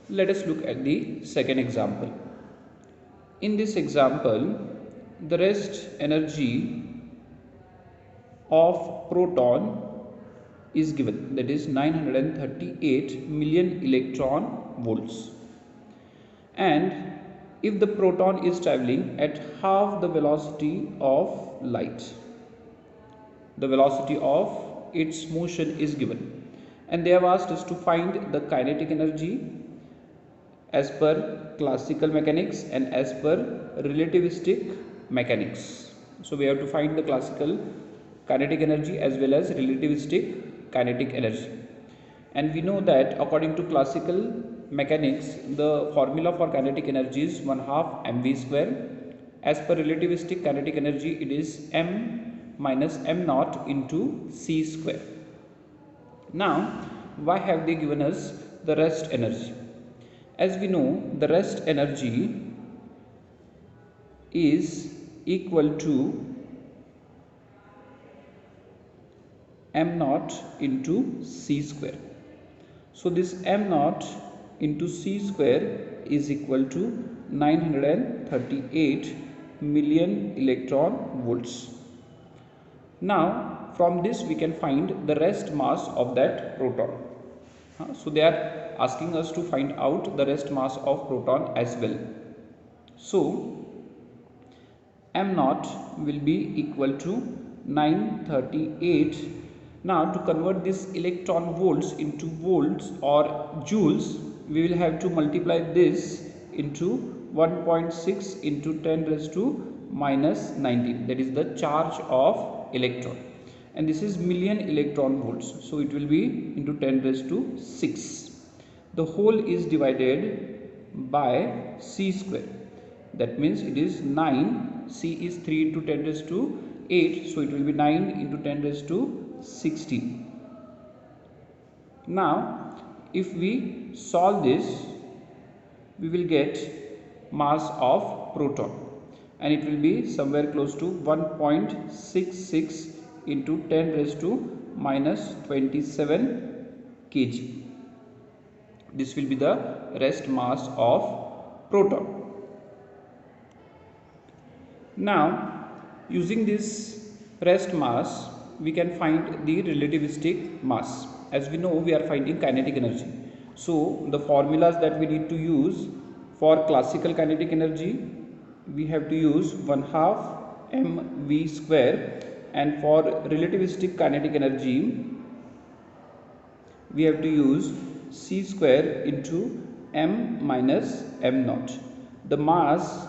Let us look at the second example. In this example, the rest energy of proton is given, that is 938 million electron volts. And if the proton is traveling at half the velocity of light, the velocity of its motion is given, and they have asked us to find the kinetic energy as per classical mechanics and as per relativistic mechanics. So we have to find the classical kinetic energy as well as relativistic kinetic energy. And we know that according to classical mechanics, the formula for kinetic energy is 1/2 mv square. As per relativistic kinetic energy, it is m minus m naught into c square. Now, why have they given us the rest energy? As we know, the rest energy is equal to m naught into c square. So this m naught into c square is equal to 938 million electron volts. Now from this we can find the rest mass of that proton. So they are asking us to find out the rest mass of proton as well. So m naught will be equal to 938. Now to convert this electron volts into volts or joules, we will have to multiply this into 1.6 into 10 raised to minus 19, that is the charge of electron, and this is million electron volts, so it will be into 10 raised to 6. The whole is divided by c square, that means it is 9. C is 3 into 10 raised to 8, so it will be 9 into 10 raised to 16. Now if we solve this, we will get mass of proton, and it will be somewhere close to 1.66 into 10 raised to minus 27 kg. This will be the rest mass of proton. Now using this rest mass, we can find the relativistic mass. As we know, we are finding kinetic energy, so the formulas that we need to use for classical kinetic energy, we have to use 1/2 mv square, and for relativistic kinetic energy we have to use c square into m minus m naught. The mass,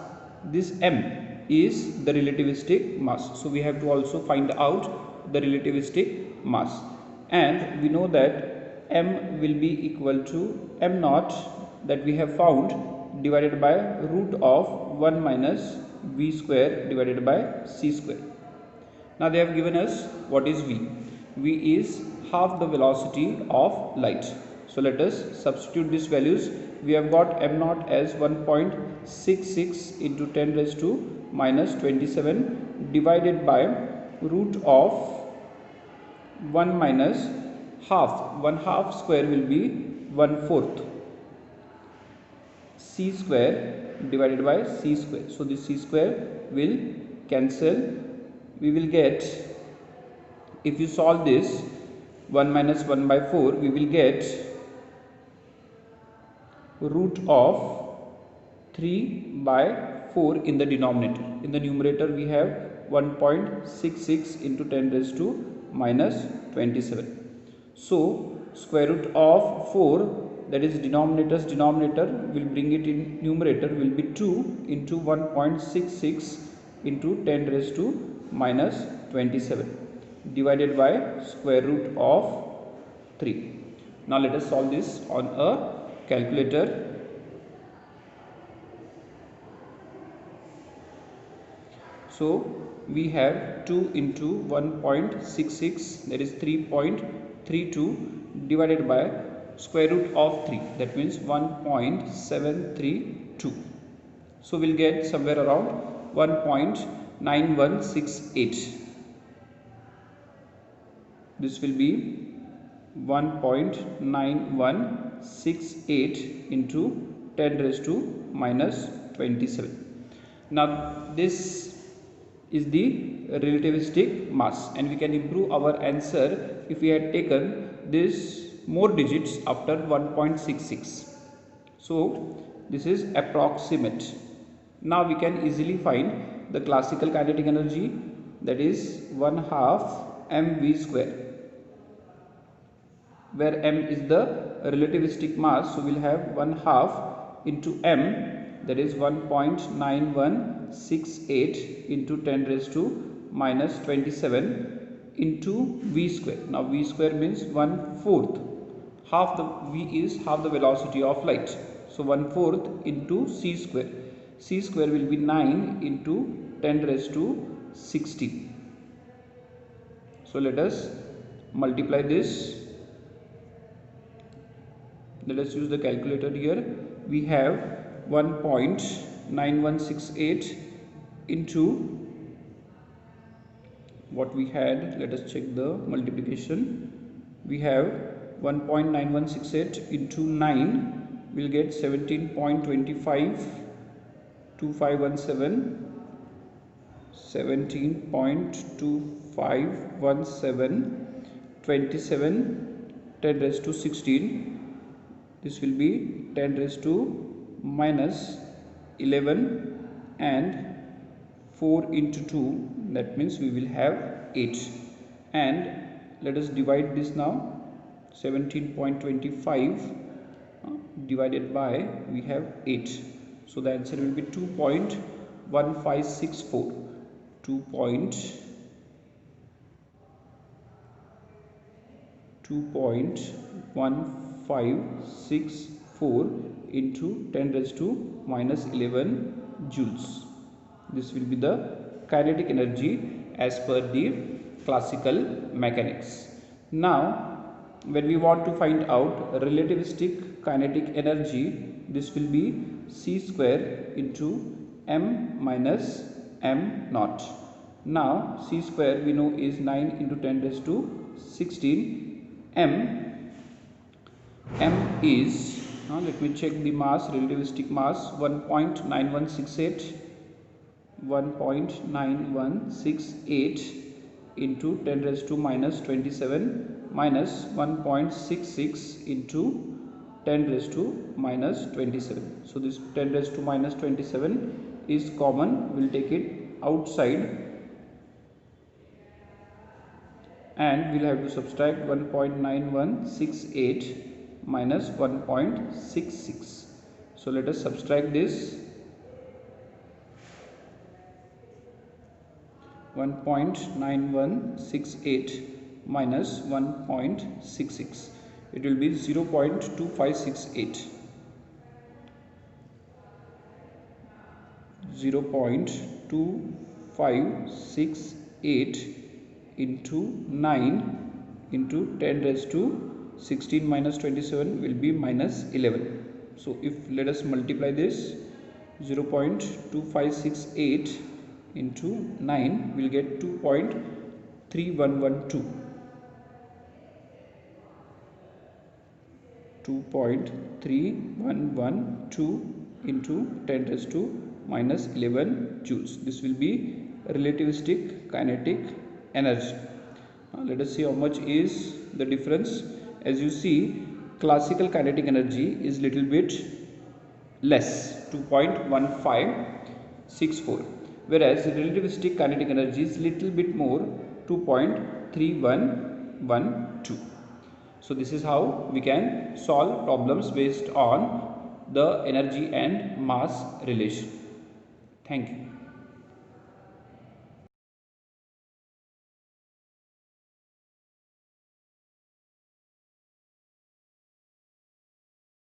this m, is the relativistic mass, so we have to also find out the relativistic mass, and we know that m will be equal to m naught that we have found divided by root of 1 minus v square divided by c square. Now they have given us what is v. V is half the velocity of light, so let us substitute these values. We have got m naught as 1.66 into 10 raised to minus 27 divided by root of 1 minus half. 1/2 square will be 1/4. C square divided by c square, so this c square will cancel. We will get, if you solve this, 1 minus 1 by 4, we will get root of 3 by 4 in the denominator. In the numerator we have 1.66 into 10 raised to minus 27. So square root of 4, that is denominator's denominator, will bring it in numerator, will be 2 into 1.66 into 10 raised to minus 27 divided by square root of 3. Now let us solve this on a calculator. So we have 2 into 1.66, that is 3.32 divided by square root of 3, that means 1.732. So we'll get somewhere around 1.9168. This will be 1.9168 1.68 into 10 raised to minus 27. Now this is the relativistic mass, and we can improve our answer if we had taken this more digits after 1.66. so this is approximate. Now we can easily find the classical kinetic energy, that is 1/2 mv square, where m is the relativistic mass, so we'll have 1/2 into m, that is 1.9168 into 10 raised to minus 27 into v square. Now v square means 1/4. Half the v is half the velocity of light, so 1/4 into c square. C square will be 9 into 10 raised to 16. So let us multiply this. Let us use the calculator here. We have 1.9168 into what we had. Let us check the multiplication. We have 1.9168 into 9 will get 17.25, 2517, 17.2517, 27, 10 raised to 16. This will be 10 raised to minus 11, and 4 into 2, that means we will have 8. And let us divide this now. 17.25 divided by, we have 8. So the answer will be 2.1564. 2.1564 into 10 raised to minus 11 joules. This will be the kinetic energy as per the classical mechanics. Now when we want to find out relativistic kinetic energy, this will be c square into m minus m naught. Now c square we know is 9 into 10 raised to 16. m is, let me check the mass, relativistic mass, 1.9168 into 10 raised to minus 27 minus 1.66 into 10 raised to minus 27. So this 10 raised to minus 27 is common. We'll take it outside, and we'll have to subtract 1.9168 minus 1.66. So let us subtract this. 1.9168 minus 1.66, it will be 0.2568. 0.2568 into 9 into 10 raised to 16 minus 27 will be minus 11. So if let us multiply this, 0.2568 into 9 will get 2.3112. 2.3112 into 10 raised to minus 11 joules. This will be relativistic kinetic energy. Now let us see how much is the difference. As you see, classical kinetic energy is little bit less, 2.1564, whereas relativistic kinetic energy is little bit more, 2.3112. So this is how we can solve problems based on the energy and mass relation. Thank you.